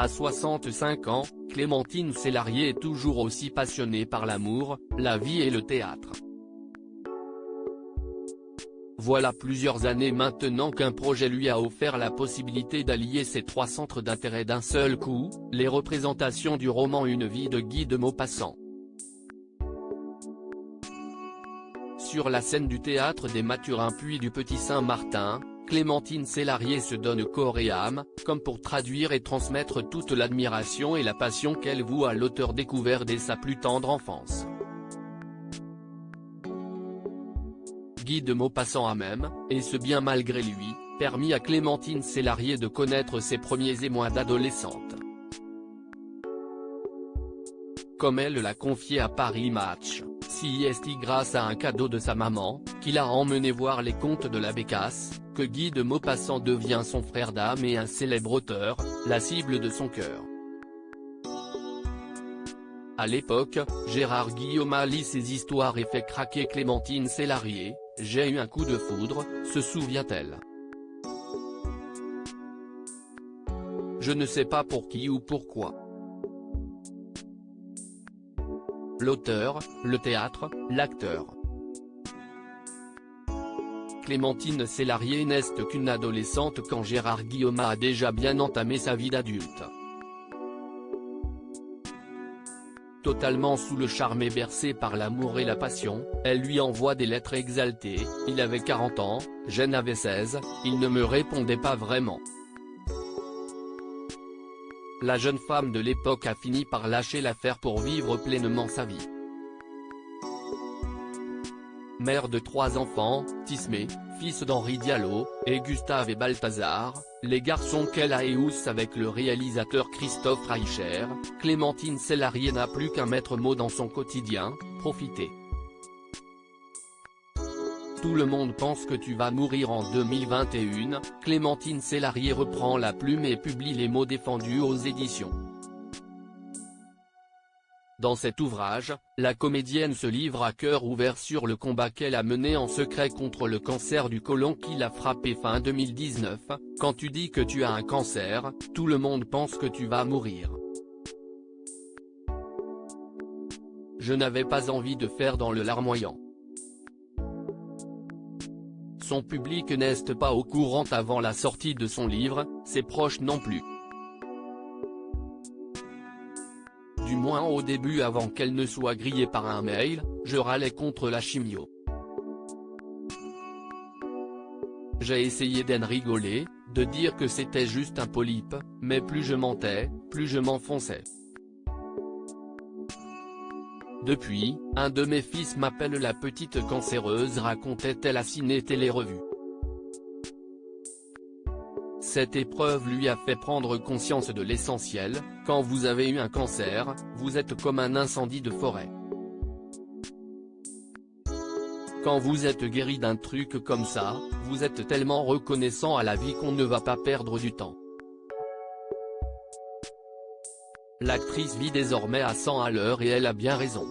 À 65 ans, Clémentine Célarié est toujours aussi passionnée par l'amour, la vie et le théâtre. Voilà plusieurs années maintenant qu'un projet lui a offert la possibilité d'allier ses 3 centres d'intérêt d'un seul coup, les représentations du roman Une vie de Guy de Maupassant. Sur la scène du théâtre des Mathurins puis du Petit Saint-Martin, Clémentine Célarié se donne corps et âme, comme pour traduire et transmettre toute l'admiration et la passion qu'elle voue à l'auteur découvert dès sa plus tendre enfance. Guy de Maupassant a même, et ce bien malgré lui, permis à Clémentine Célarié de connaître ses premiers émois d'adolescente. Comme elle l'a confié à Paris Match, CIST grâce à un cadeau de sa maman, qui l'a emmené voir les contes de la Bécasse, que Guy de Maupassant devient son frère d'âme et un célèbre auteur, la cible de son cœur. À l'époque, Gérard Guillaume a lu ses histoires et fait craquer Clémentine Célarié. J'ai eu un coup de foudre, se souvient-elle. Je ne sais pas pour qui ou pourquoi. L'auteur, le théâtre, l'acteur. Clémentine Célarié n'est qu'une adolescente quand Gérard Guillaume a déjà bien entamé sa vie d'adulte. Totalement sous le charme et bercée par l'amour et la passion, elle lui envoie des lettres exaltées. Il avait 40 ans, Jeanne avait 16, il ne me répondait pas vraiment. La jeune femme de l'époque a fini par lâcher l'affaire pour vivre pleinement sa vie. Mère de 3 enfants, Tismé, fils d'Henri Diallo, et Gustave et Balthazar, les garçons qu'elle a éhoussent avec le réalisateur Christophe Reicher, Clémentine Célarié n'a plus qu'un maître mot dans son quotidien, profiter. Tout le monde pense que tu vas mourir en 2021, Clémentine Célarié reprend la plume et publie les mots défendus aux éditions. Dans cet ouvrage, la comédienne se livre à cœur ouvert sur le combat qu'elle a mené en secret contre le cancer du côlon qui l'a frappé fin 2019, « Quand tu dis que tu as un cancer, tout le monde pense que tu vas mourir. Je n'avais pas envie de faire dans le larmoyant. » Son public n'est pas au courant avant la sortie de son livre, ses proches non plus. Du moins au début avant qu'elle ne soit grillée par un mail, je râlais contre la chimio. J'ai essayé d'en rigoler, de dire que c'était juste un polype, mais plus je mentais, plus je m'enfonçais. Depuis, un de mes fils m'appelle la petite cancéreuse, racontait-elle à Ciné Télé Revue. Cette épreuve lui a fait prendre conscience de l'essentiel, quand vous avez eu un cancer, vous êtes comme un incendie de forêt. Quand vous êtes guéri d'un truc comme ça, vous êtes tellement reconnaissant à la vie qu'on ne va pas perdre du temps. L'actrice vit désormais à 100 à l'heure et elle a bien raison.